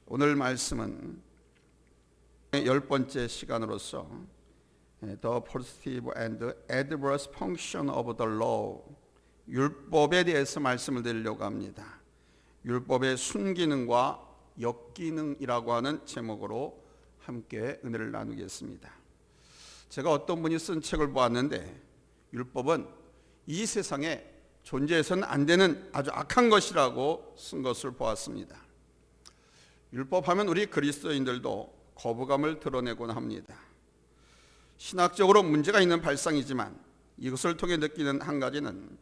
오늘 말씀은 10번째 시간으로서 The Positive and Adverse Function of the Law, 율법에 대해서 말씀을 드리려고 합니다. 율법의 순기능과 역기능이라고 하는 제목으로 함께 은혜를 나누겠습니다. 제가 어떤 분이 쓴 책을 보았는데 율법은 이 세상에 존재해서는 안 되는 아주 악한 것이라고 쓴 것을 보았습니다. 율법하면 우리 그리스도인들도 거부감을 드러내곤 합니다. 신학적으로 문제가 있는 발상이지만 이것을 통해 느끼는 한 가지는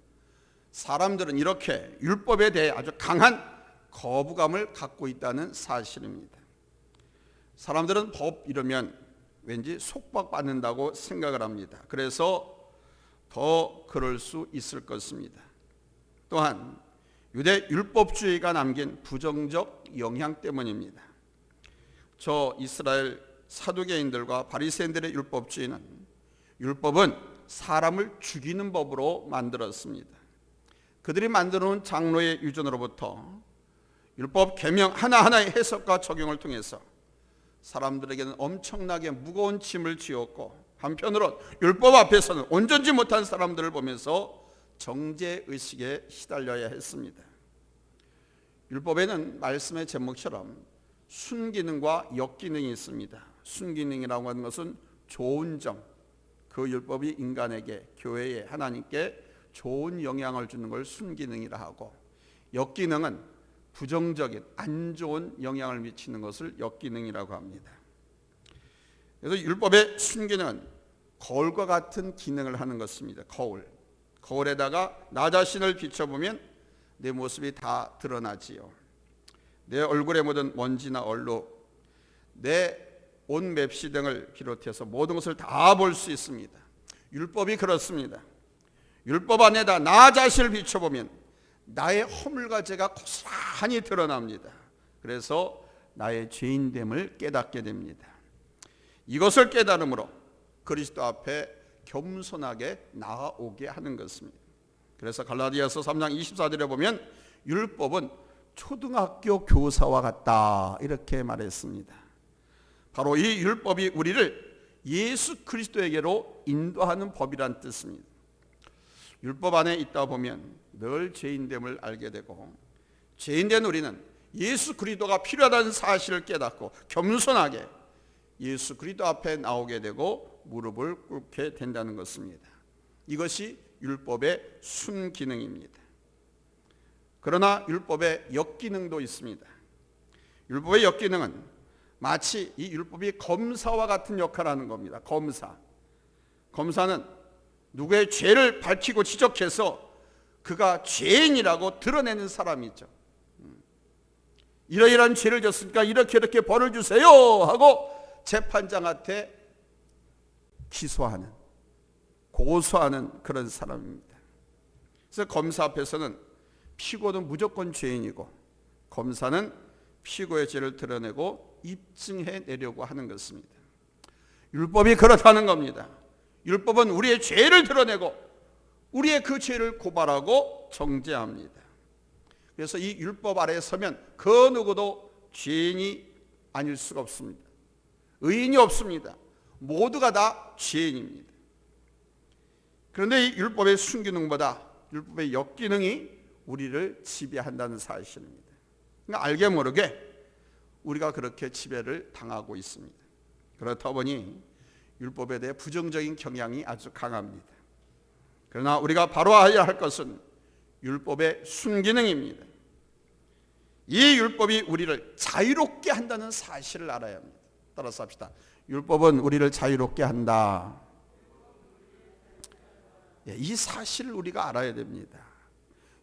사람들은 이렇게 율법에 대해 아주 강한 거부감을 갖고 있다는 사실입니다. 사람들은 법 이러면 왠지 속박받는다고 생각을 합니다. 그래서 더 그럴 수 있을 것입니다. 또한 유대 율법주의가 남긴 부정적 영향 때문입니다. 저 이스라엘 사두개인들과 바리새인들의 율법은 사람을 죽이는 법으로 만들었습니다. 그들이 만들어 놓은 장로의 유전으로부터 율법 계명 하나하나의 해석과 적용을 통해서 사람들에게는 엄청나게 무거운 짐을 지었고, 한편으로 율법 앞에서는 온전지 못한 사람들을 보면서 정죄의식에 시달려야 했습니다. 율법에는 말씀의 제목처럼 순기능과 역기능이 있습니다. 순기능이라고 하는 것은 좋은 점, 그 율법이 인간에게, 교회에, 하나님께 좋은 영향을 주는 걸 순기능이라 하고, 역기능은 부정적인 안 좋은 영향을 미치는 것을 역기능이라고 합니다. 그래서 율법의 순기능은 거울과 같은 기능을 하는 것입니다. 거울에다가 나 자신을 비춰보면 내 모습이 다 드러나지요. 내 얼굴에 묻은 먼지나 얼룩, 내 옷 맵시 등을 비롯해서 모든 것을 다 볼 수 있습니다. 율법이 그렇습니다. 율법 안에다 나 자신을 비춰보면 나의 허물과 죄가 고스란히 드러납니다. 그래서 나의 죄인됨을 깨닫게 됩니다. 이것을 깨달음으로 그리스도 앞에 겸손하게 나아오게 하는 것입니다. 그래서 갈라디아서 3장 24절에 보면 율법은 초등학교 교사와 같다, 이렇게 말했습니다. 바로 이 율법이 우리를 예수 그리스도에게로 인도하는 법이란 뜻입니다. 율법 안에 있다 보면 늘 죄인됨을 알게 되고, 죄인된 우리는 예수 그리스도가 필요하다는 사실을 깨닫고 겸손하게 예수 그리스도 앞에 나오게 되고 무릎을 꿇게 된다는 것입니다. 이것이 율법의 순기능입니다. 그러나 율법의 역기능도 있습니다. 율법의 역기능은 마치 이 율법이 검사와 같은 역할을 하는 겁니다. 검사는 누구의 죄를 밝히고 지적해서 그가 죄인이라고 드러내는 사람이죠. 이러이러한 죄를 졌으니까 이렇게 벌을 주세요 하고 재판장한테 기소하는, 고소하는 그런 사람입니다. 그래서 검사 앞에서는 피고는 무조건 죄인이고, 검사는 피고의 죄를 드러내고 입증해 내려고 하는 것입니다. 율법이 그렇다는 겁니다. 율법은 우리의 죄를 드러내고 우리의 그 죄를 고발하고 정죄합니다. 그래서 이 율법 아래에 서면 그 누구도 죄인이 아닐 수가 없습니다. 의인이 없습니다. 모두가 다 죄인입니다. 그런데 이 율법의 순기능보다 율법의 역기능이 우리를 지배한다는 사실입니다. 그러니까 알게 모르게 우리가 그렇게 지배를 당하고 있습니다. 그렇다 보니 율법에 대해 부정적인 경향이 아주 강합니다. 그러나 우리가 바로 알아야 할 것은 율법의 순기능입니다. 이 율법이 우리를 자유롭게 한다는 사실을 알아야 합니다. 따라서 합시다. 율법은 우리를 자유롭게 한다. 이 사실을 우리가 알아야 됩니다.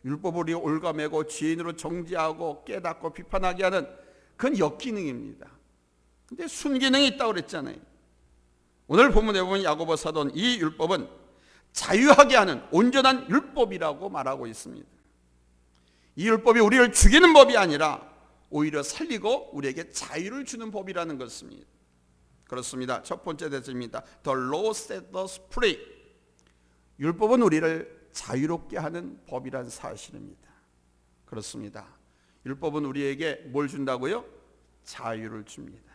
율법을 우리 올가매고 죄인으로 정죄하고 깨닫고 비판하게 하는 그건 역기능입니다. 근데 순기능이 있다고 그랬잖아요. 오늘 본문에 보면 야고보 사도는 이 율법은 자유하게 하는 온전한 율법이라고 말하고 있습니다. 이 율법이 우리를 죽이는 법이 아니라 오히려 살리고 우리에게 자유를 주는 법이라는 것입니다. 그렇습니다. 첫 번째 대목입니다. The law set us free. 율법은 우리를 자유롭게 하는 법이란 사실입니다. 그렇습니다. 율법은 우리에게 뭘 준다고요? 자유를 줍니다.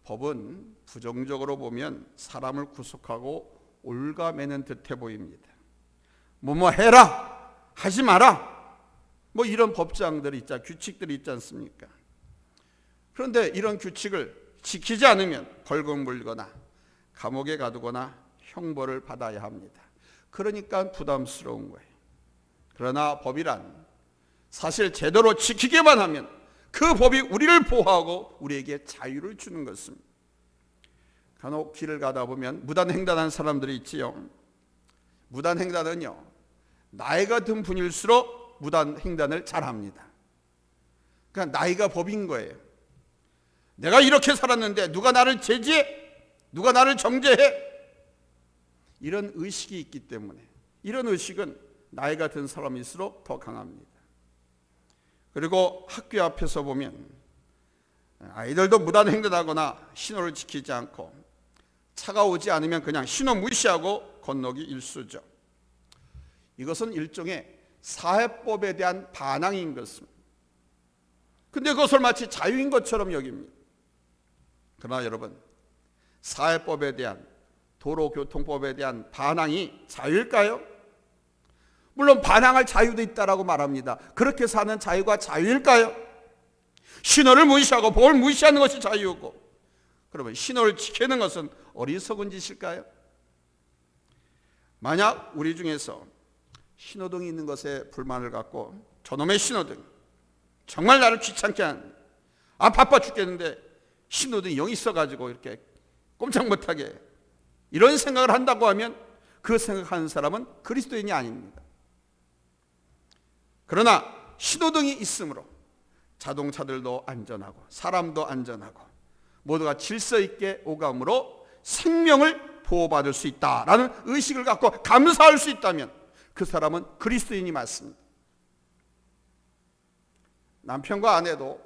법은 부정적으로 보면 사람을 구속하고 올가매는 듯해 보입니다. 뭐뭐 해라, 하지 마라, 뭐 이런 법장들이 있자, 규칙들이 있지 않습니까? 그런데 이런 규칙을 지키지 않으면 벌금 물거나 감옥에 가두거나 형벌을 받아야 합니다. 그러니까 부담스러운 거예요. 그러나 법이란 사실 제대로 지키기만 하면 그 법이 우리를 보호하고 우리에게 자유를 주는 것입니다. 간혹 길을 가다 보면 무단횡단하는 사람들이 있지요. 무단횡단은요, 나이가 든 분일수록 무단횡단을 잘합니다. 그러니까 나이가 법인 거예요. 내가 이렇게 살았는데 누가 나를 제지해? 누가 나를 정죄해? 이런 의식이 있기 때문에, 이런 의식은 나이가 든 사람일수록 더 강합니다. 그리고 학교 앞에서 보면 아이들도 무단횡단하거나 신호를 지키지 않고 차가 오지 않으면 그냥 신호 무시하고 건너기 일쑤죠. 이것은 일종의 사회법에 대한 반항인 것입니다. 근데 그것을 마치 자유인 것처럼 여깁니다. 그러나 여러분, 사회법에 대한, 도로교통법에 대한 반항이 자유일까요? 물론 반항할 자유도 있다라고 말합니다. 그렇게 사는 자유가 자유일까요? 신호를 무시하고 법을 무시하는 것이 자유고, 그러면 신호를 지키는 것은 어리석은 짓일까요? 만약 우리 중에서 신호등이 있는 것에 불만을 갖고 저놈의 신호등 정말 나를 귀찮게 하는, 바빠 죽겠는데 신호등이 영 있어가지고 이렇게 꼼짝 못하게, 이런 생각을 한다고 하면 그 생각하는 사람은 그리스도인이 아닙니다. 그러나 신호등이 있으므로 자동차들도 안전하고 사람도 안전하고 모두가 질서 있게 오감으로 생명을 보호받을 수 있다라는 의식을 갖고 감사할 수 있다면 그 사람은 그리스도인이 맞습니다. 남편과 아내도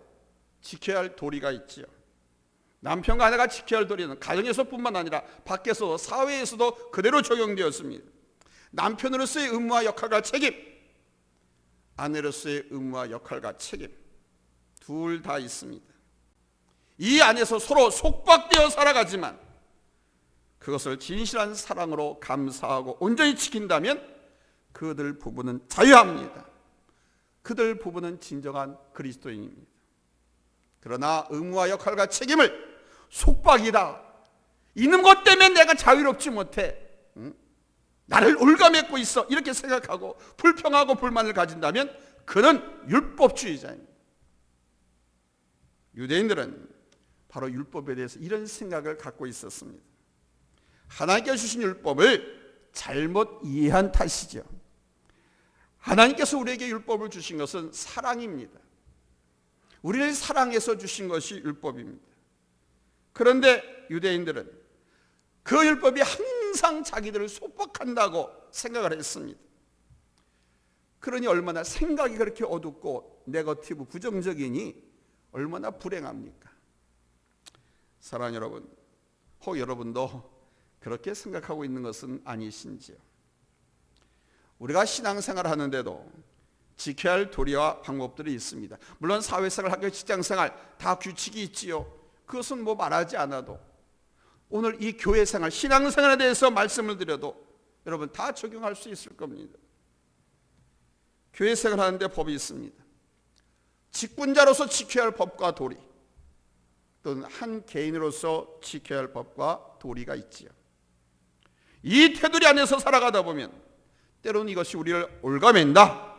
지켜야 할 도리가 있지요. 남편과 아내가 지켜야 할 도리는 가정에서뿐만 아니라 밖에서도, 사회에서도 그대로 적용되었습니다. 남편으로서의 의무와 역할과 책임, 아내로서의 의무와 역할과 책임, 둘 다 있습니다. 이 안에서 서로 속박되어 살아가지만 그것을 진실한 사랑으로 감사하고 온전히 지킨다면 그들 부부는 자유합니다. 그들 부부는 진정한 그리스도인입니다. 그러나 의무와 역할과 책임을 속박이다, 있는 것 때문에 내가 자유롭지 못해, 나를 올가매고 있어, 이렇게 생각하고 불평하고 불만을 가진다면 그는 율법주의자입니다. 유대인들은 바로 율법에 대해서 이런 생각을 갖고 있었습니다. 하나님께서 주신 율법을 잘못 이해한 탓이죠. 하나님께서 우리에게 율법을 주신 것은 사랑입니다. 우리를 사랑해서 주신 것이 율법입니다. 그런데 유대인들은 그 율법이 항상 자기들을 속박한다고 생각을 했습니다. 그러니 얼마나 생각이 그렇게 어둡고 네거티브, 부정적이니 얼마나 불행합니까? 사랑하는 여러분, 혹 여러분도 그렇게 생각하고 있는 것은 아니신지요? 우리가 신앙생활을 하는데도 지켜야 할 도리와 방법들이 있습니다. 물론 사회생활, 학교, 직장생활 다 규칙이 있지요. 그것은 뭐 말하지 않아도, 오늘 이 교회생활, 신앙생활에 대해서 말씀을 드려도 여러분 다 적용할 수 있을 겁니다. 교회생활 하는데 법이 있습니다. 직분자로서 지켜야 할 법과 도리, 또는 한 개인으로서 지켜야 할 법과 도리가 있지요. 이 테두리 안에서 살아가다 보면 때로는 이것이 우리를 올가맨다,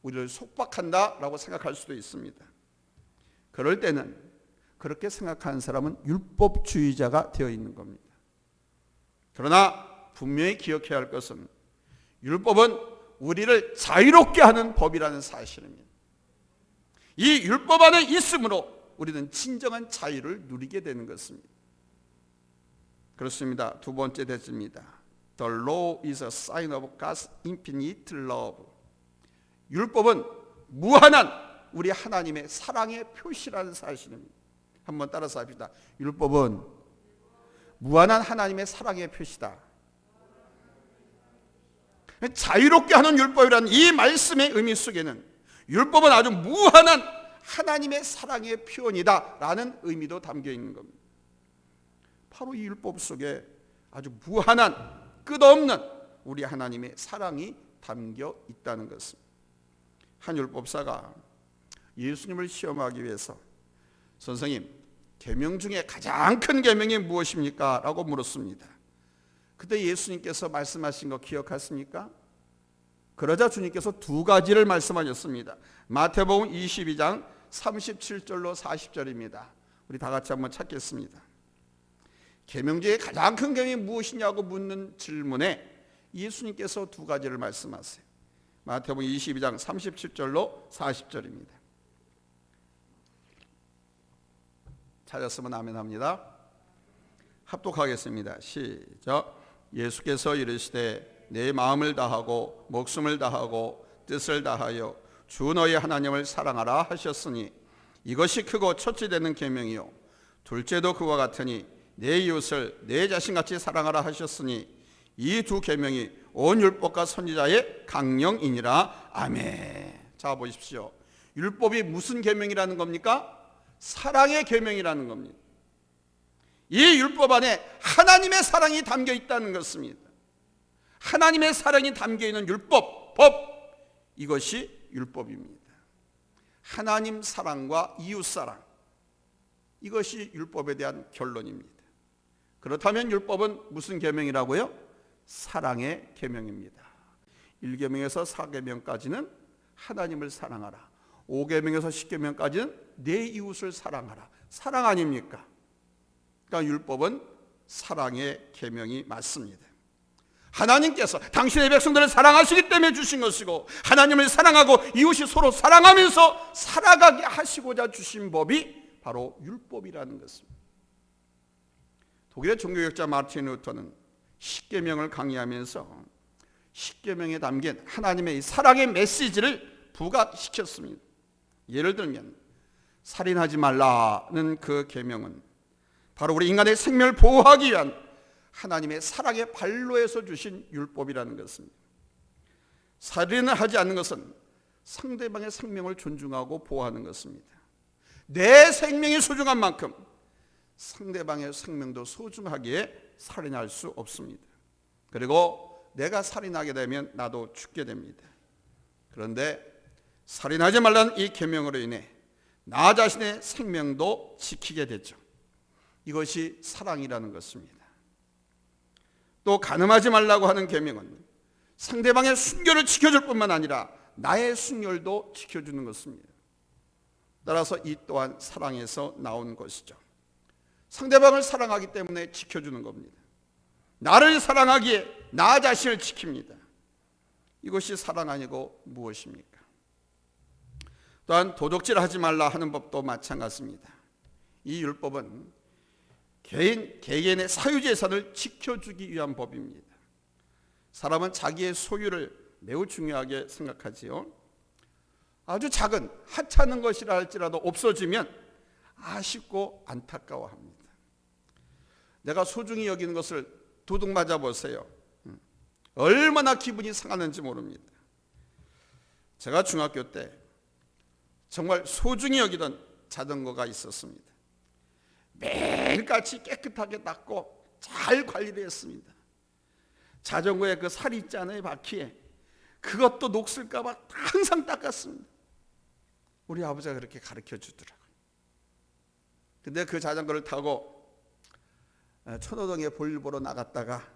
우리를 속박한다 라고 생각할 수도 있습니다. 그럴 때는 그렇게 생각하는 사람은 율법주의자가 되어 있는 겁니다. 그러나 분명히 기억해야 할 것은 율법은 우리를 자유롭게 하는 법이라는 사실입니다. 이 율법 안에 있으므로 우리는 진정한 자유를 누리게 되는 것입니다. 그렇습니다. 두 번째 대지입니다. The law is a sign of God's infinite love. 율법은 무한한 우리 하나님의 사랑의 표시라는 사실입니다. 한번 따라서 합시다. 율법은 무한한 하나님의 사랑의 표시다. 자유롭게 하는 율법이라는 이 말씀의 의미 속에는 율법은 아주 무한한 하나님의 사랑의 표현이다라는 의미도 담겨 있는 겁니다. 바로 이 율법 속에 아주 무한한 끝없는 우리 하나님의 사랑이 담겨 있다는 것입니다. 한 율법사가 예수님을 시험하기 위해서 선생님, 계명 중에 가장 큰 계명이 무엇입니까? 라고 물었습니다. 그때 예수님께서 말씀하신 거 기억하십니까? 그러자 주님께서 두 가지를 말씀하셨습니다. 마태복음 22장 37절로 40절입니다. 우리 다 같이 한번 찾겠습니다. 계명 중에 가장 큰 계명이 무엇이냐고 묻는 질문에 예수님께서 두 가지를 말씀하세요. 마태복음 22장 37절로 40절입니다. 찾았으면 아멘 합니다. 합독하겠습니다. 시작. 예수께서 이르시되 내 마음을 다하고 목숨을 다하고 뜻을 다하여 주 너희 하나님을 사랑하라 하셨으니 이것이 크고 첫째 되는 계명이요 둘째도 그와 같으니 내 이웃을 내 자신같이 사랑하라 하셨으니 이 두 계명이 온 율법과 선지자의 강령이니라. 아멘. 자 보십시오. 율법이 무슨 계명이라는 겁니까? 사랑의 계명이라는 겁니다. 이 율법 안에 하나님의 사랑이 담겨 있다는 것입니다. 하나님의 사랑이 담겨 있는 율법, 법, 이것이 율법입니다. 하나님 사랑과 이웃 사랑, 이것이 율법에 대한 결론입니다. 그렇다면 율법은 무슨 계명이라고요? 사랑의 계명입니다. 1계명에서 4계명까지는 하나님을 사랑하라. 5계명에서 10계명까지는 내 이웃을 사랑하라. 사랑 아닙니까? 그러니까 율법은 사랑의 계명이 맞습니다. 하나님께서 당신의 백성들을 사랑하시기 때문에 주신 것이고 하나님을 사랑하고 이웃이 서로 사랑하면서 살아가게 하시고자 주신 법이 바로 율법이라는 것입니다. 독일의 종교学자 마르틴 루터는 십계명을 강의하면서 십계명에 담긴 하나님의 이 사랑의 메시지를 부각시켰습니다. 예를 들면 살인하지 말라는 그 계명은 바로 우리 인간의 생명을 보호하기 위한 하나님의 사랑의 발로에서 주신 율법이라는 것입니다. 살인을 하지 않는 것은 상대방의 생명을 존중하고 보호하는 것입니다. 내 생명이 소중한 만큼 상대방의 생명도 소중하기에 살인할 수 없습니다. 그리고 내가 살인하게 되면 나도 죽게 됩니다. 그런데 살인하지 말라는 이 계명으로 인해 나 자신의 생명도 지키게 되죠. 이것이 사랑이라는 것입니다. 또 간음하지 말라고 하는 계명은 상대방의 순결을 지켜줄 뿐만 아니라 나의 순결도 지켜주는 것입니다. 따라서 이 또한 사랑에서 나온 것이죠. 상대방을 사랑하기 때문에 지켜주는 겁니다. 나를 사랑하기에 나 자신을 지킵니다. 이것이 사랑 아니고 무엇입니까? 또한 도적질하지 말라 하는 법도 마찬가지입니다. 이 율법은 개인의 사유재산을 지켜주기 위한 법입니다. 사람은 자기의 소유를 매우 중요하게 생각하지요. 아주 작은 하찮은 것이라 할지라도 없어지면 아쉽고 안타까워합니다. 내가 소중히 여기는 것을 도둑 맞아 보세요. 얼마나 기분이 상하는지 모릅니다. 제가 중학교 때 정말 소중히 여기던 자전거가 있었습니다. 매일같이 깨끗하게 닦고 잘 관리를 했습니다. 자전거에 그 살 있잖아요, 바퀴에. 그것도 녹슬까 봐 항상 닦았습니다. 우리 아버지가 그렇게 가르쳐 주더라고요. 근데 그 자전거를 타고 천호동에 볼일 보러 나갔다가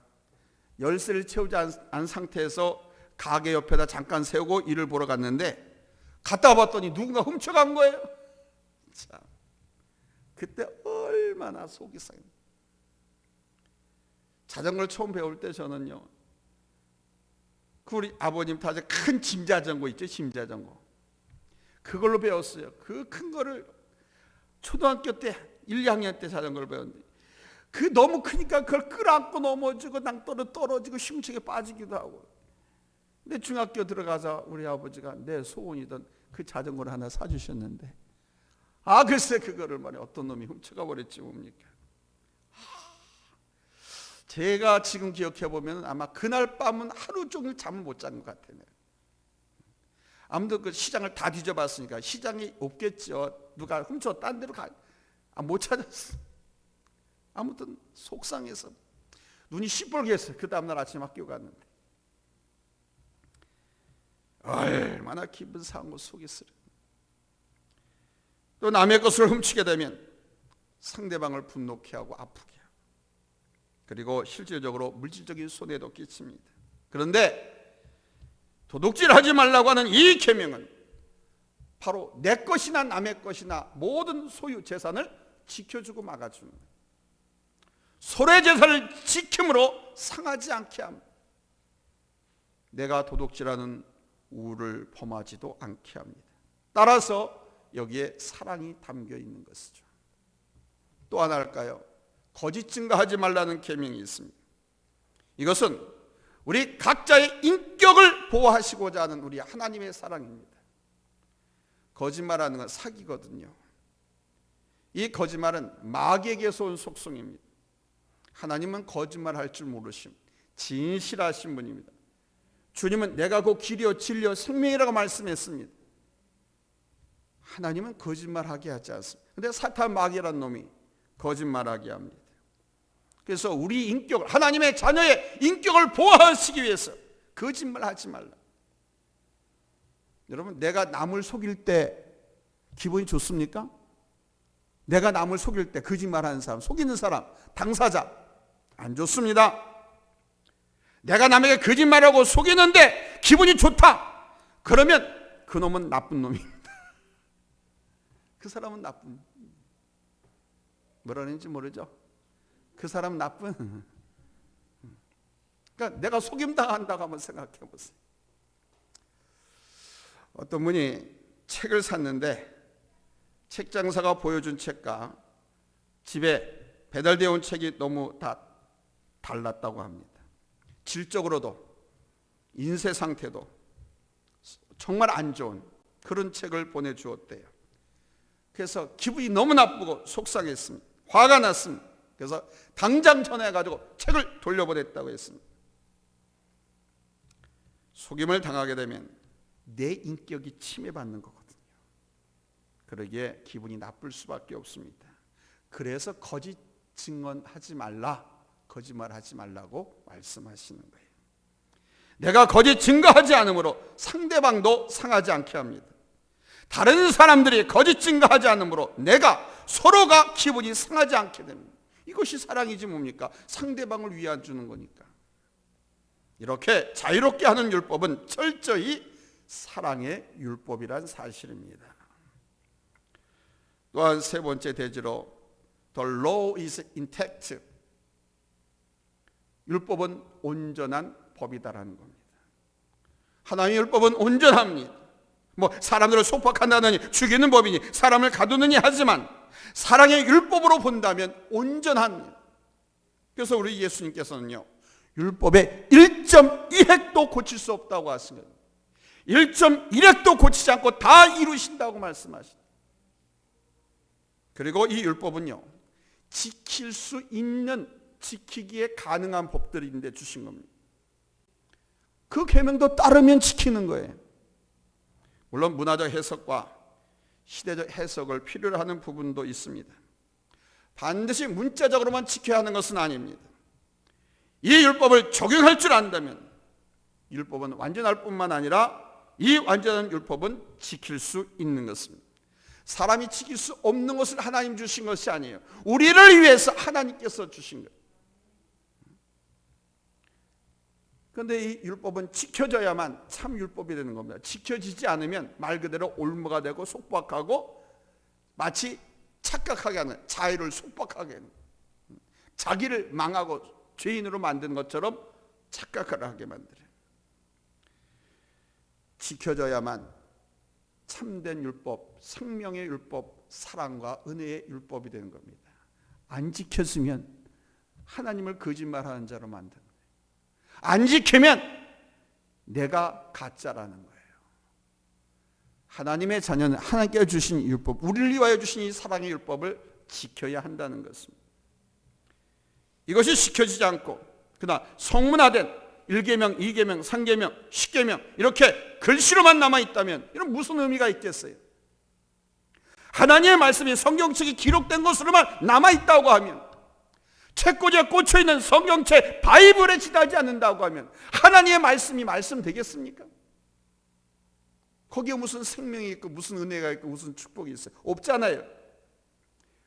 열쇠를 채우지 않은 상태에서 가게 옆에다 잠깐 세우고 일을 보러 갔는데 갔다 봤더니 누군가 훔쳐간 거예요. 참, 그때 얼마나 속이 상해요. 자전거를 처음 배울 때 저는요, 그 우리 아버님 타자 큰 짐자전거 있죠, 짐자전거. 그걸로 배웠어요. 그 큰 거를 초등학교 때 1, 2학년 때 자전거를 배웠는데 그 너무 크니까 그걸 끌어안고 넘어지고 낭떠러 떨어지고 흉측에 빠지기도 하고. 근데 중학교 들어가서 우리 아버지가 내 소원이던 그 자전거를 하나 사주셨는데 글쎄 그거를 말이야 어떤 놈이 훔쳐가 버렸지 뭡니까. 제가 지금 기억해 보면 아마 그날 밤은 하루 종일 잠을 못 잔 것 같아요. 아무도 그 시장을 다 뒤져봤으니까 시장이 없겠죠. 누가 훔쳐 딴 데로 못 찾았어. 아무튼 속상해서 눈이 시뻘게 했어요. 그 다음날 아침 학교 갔는데 얼마나 기분 상하고 속이 쓰려. 또 남의 것을 훔치게 되면 상대방을 분노케 하고 아프게 하고, 그리고 실질적으로 물질적인 손해도 끼칩니다. 그런데 도둑질하지 말라고 하는 이 계명은 바로 내 것이나 남의 것이나 모든 소유 재산을 지켜주고 막아주는 거예요. 서로의 재산을 지킴으로 상하지 않게 합니다. 내가 도둑질하는 우를 범하지도 않게 합니다. 따라서 여기에 사랑이 담겨 있는 것이죠. 또 하나 할까요? 거짓 증거하지 말라는 계명이 있습니다. 이것은 우리 각자의 인격을 보호하시고자 하는 우리 하나님의 사랑입니다. 거짓말하는 건 사기거든요. 이 거짓말은 마귀에게서 온 속성입니다. 하나님은 거짓말할 줄 모르심, 진실하신 분입니다. 주님은 내가 곧 길이요 진리요 생명이라고 말씀했습니다. 하나님은 거짓말하게 하지 않습니다. 그런데 사탄 마귀라는 놈이 거짓말하게 합니다. 그래서 우리 인격을, 하나님의 자녀의 인격을 보호하시기 위해서 거짓말하지 말라. 여러분, 내가 남을 속일 때 기분이 좋습니까? 내가 남을 속일 때 거짓말하는 사람, 속이는 사람, 당사자 안 좋습니다. 내가 남에게 거짓말하고 속이는데 기분이 좋다. 그러면 그 놈은 나쁜 놈입니다. 그 사람은 나쁜, 뭐라는지 모르죠? 그 사람은 나쁜. 그러니까 내가 속임당한다고 한번 생각해 보세요. 어떤 분이 책을 샀는데 책 장사가 보여준 책과 집에 배달되어 온 책이 너무 다 달랐다고 합니다. 질적으로도 인쇄 상태도 정말 안 좋은 그런 책을 보내주었대요. 그래서 기분이 너무 나쁘고 속상했습니다. 화가 났습니다. 그래서 당장 전화해가지고 책을 돌려보냈다고 했습니다. 속임을 당하게 되면 내 인격이 침해받는 거거든요. 그러기에 기분이 나쁠 수밖에 없습니다. 그래서 거짓 증언하지 말라, 거짓말하지 말라고 말씀하시는 거예요. 내가 거짓 증거하지 않으므로 상대방도 상하지 않게 합니다. 다른 사람들이 거짓 증거하지 않으므로 서로가 기분이 상하지 않게 됩니다. 이것이 사랑이지 뭡니까? 상대방을 위해 주는 거니까. 이렇게 자유롭게 하는 율법은 철저히 사랑의 율법이란 사실입니다. 또한 세 번째 대지로 The law is intact. 율법은 온전한 법이다라는 겁니다. 하나님의 율법은 온전합니다. 사람들을 속박한다느니 죽이는 법이니 사람을 가두느니 하지만 사랑의 율법으로 본다면 온전합니다. 그래서 우리 예수님께서는요, 율법의 1.1획도 고칠 수 없다고 하신 거예요. 1.1획도 고치지 않고 다 이루신다고 말씀하십니다. 그리고 이 율법은요, 지킬 수 있는, 지키기에 가능한 법들인데 주신 겁니다. 그 계명도 따르면 지키는 거예요. 물론 문화적 해석과 시대적 해석을 필요로 하는 부분도 있습니다. 반드시 문자적으로만 지켜야 하는 것은 아닙니다. 이 율법을 적용할 줄 안다면 율법은 완전할 뿐만 아니라 이 완전한 율법은 지킬 수 있는 것입니다. 사람이 지킬 수 없는 것을 하나님 주신 것이 아니에요. 우리를 위해서 하나님께서 주신 거예요. 그런데 이 율법은 지켜져야만 참 율법이 되는 겁니다. 지켜지지 않으면 말 그대로 올무가 되고 속박하고 마치 착각하게 하는, 자유를 속박하게 하는, 자기를 망하고 죄인으로 만든 것처럼 착각을 하게 만들어요. 지켜져야만 참된 율법, 생명의 율법, 사랑과 은혜의 율법이 되는 겁니다. 안 지켰으면 하나님을 거짓말하는 자로 만드는 거예요. 안 지키면 내가 가짜라는 거예요. 하나님의 자녀는 하나님께 주신 율법, 우리를 위하여 주신 이 사랑의 율법을 지켜야 한다는 것입니다. 이것이 지켜지지 않고 그러나 성문화된 1계명, 2계명, 3계명, 10계명 이렇게 글씨로만 남아있다면 이런 무슨 의미가 있겠어요? 하나님의 말씀이 성경책에 기록된 것으로만 남아있다고 하면, 책꽂이에 꽂혀있는 성경책 바이블에 지나지 않는다고 하면 하나님의 말씀이 말씀 되겠습니까? 거기에 무슨 생명이 있고 무슨 은혜가 있고 무슨 축복이 있어요? 없잖아요.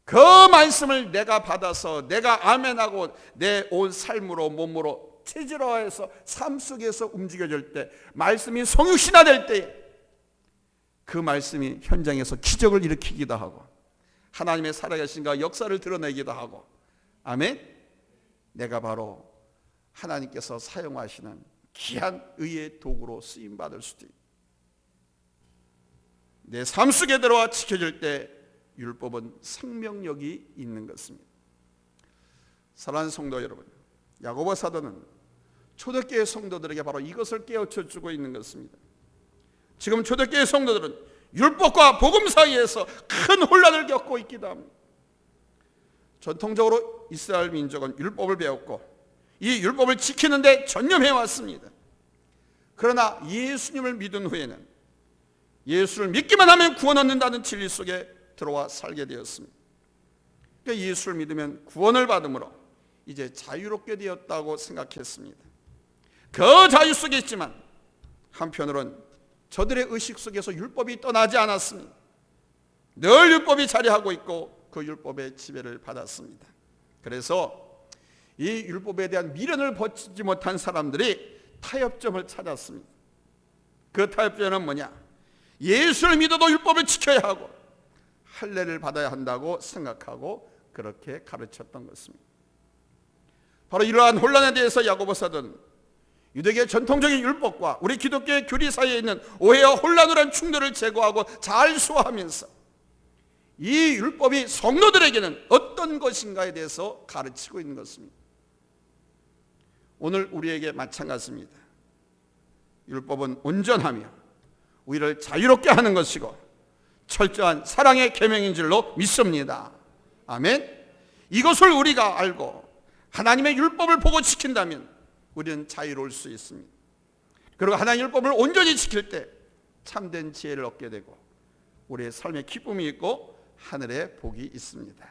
그 말씀을 내가 받아서 내가 아멘하고 내 온 삶으로 몸으로 체질화해서 삶 속에서 움직여질 때, 말씀이 성육신화될 때 그 말씀이 현장에서 기적을 일으키기도 하고 하나님의 살아계신가 역사를 드러내기도 하고, 아멘. 내가 바로 하나님께서 사용하시는 귀한 의의 도구로 쓰임받을 수도 있고, 내 삶 속에 들어와 지켜질 때 율법은 생명력이 있는 것입니다. 사랑하는 성도 여러분, 야고보 사도는 초대교회 성도들에게 바로 이것을 깨우쳐 주고 있는 것입니다. 지금 초대교회 성도들은 율법과 복음 사이에서 큰 혼란을 겪고 있기도 합니다. 전통적으로 이스라엘 민족은 율법을 배웠고 이 율법을 지키는 데 전념해 왔습니다. 그러나 예수님을 믿은 후에는 예수를 믿기만 하면 구원 얻는다는 진리 속에 들어와 살게 되었습니다. 그러니까 예수를 믿으면 구원을 받음으로 이제 자유롭게 되었다고 생각했습니다. 그 자유 속에 있지만 한편으로는 저들의 의식 속에서 율법이 떠나지 않았습니다. 늘 율법이 자리하고 있고 그 율법의 지배를 받았습니다. 그래서 이 율법에 대한 미련을 버티지 못한 사람들이 타협점을 찾았습니다. 그 타협점은 뭐냐? 예수를 믿어도 율법을 지켜야 하고 할례를 받아야 한다고 생각하고 그렇게 가르쳤던 것입니다. 바로 이러한 혼란에 대해서 야고보 사도는 유대교의 전통적인 율법과 우리 기독교의 교리 사이에 있는 오해와 혼란으로 한 충돌을 제거하고 잘 소화하면서 이 율법이 성도들에게는 어떤 것인가에 대해서 가르치고 있는 것입니다. 오늘 우리에게 마찬가지입니다. 율법은 온전하며 우리를 자유롭게 하는 것이고 철저한 사랑의 계명인 줄로 믿습니다. 아멘. 이것을 우리가 알고 하나님의 율법을 보고 지킨다면 우리는 자유로울 수 있습니다. 그리고 하나님의 율법을 온전히 지킬 때 참된 지혜를 얻게 되고 우리의 삶에 기쁨이 있고 하늘에 복이 있습니다.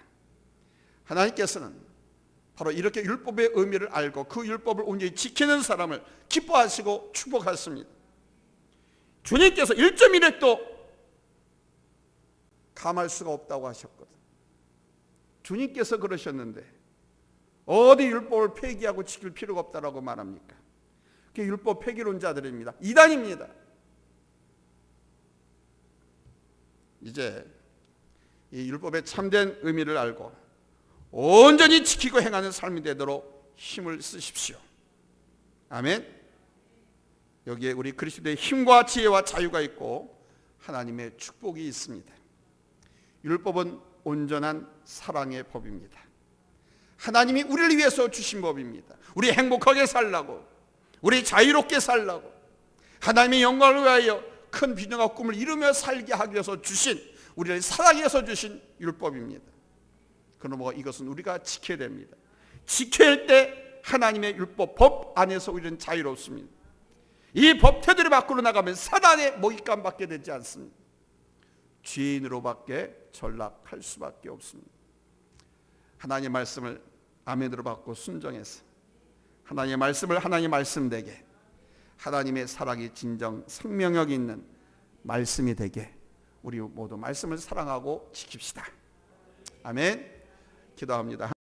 하나님께서는 바로 이렇게 율법의 의미를 알고 그 율법을 온전히 지키는 사람을 기뻐하시고 축복하십니다. 주님께서 1.1획도 감할 수가 없다고 하셨거든. 주님께서 그러셨는데 어디 율법을 폐기하고 지킬 필요가 없다라고 말합니까? 그게 율법 폐기론자들입니다. 이단입니다. 이제 이 율법의 참된 의미를 알고 온전히 지키고 행하는 삶이 되도록 힘을 쓰십시오. 아멘. 여기에 우리 그리스도의 힘과 지혜와 자유가 있고 하나님의 축복이 있습니다. 율법은 온전한 사랑의 법입니다. 하나님이 우리를 위해서 주신 법입니다. 우리 행복하게 살라고, 우리 자유롭게 살라고, 하나님의 영광을 위하여 큰 비전과 꿈을 이루며 살게 하기 위해서 주신, 우리를 사랑하기 위해서 주신 율법입니다. 그러므로 이것은 우리가 지켜야 됩니다. 지켜야 할 때 하나님의 율법, 법 안에서 우리는 자유롭습니다. 이 법 테두리 밖으로 나가면 사단의 먹잇감 받게 되지 않습니다. 죄인으로밖에 전락할 수밖에 없습니다. 하나님의 말씀을 아멘으로 받고 순종해서 하나님의 말씀을 하나님의 말씀되게, 하나님의 사랑이 진정 생명력 있는 말씀이 되게 우리 모두 말씀을 사랑하고 지킵시다. 아멘. 기도합니다.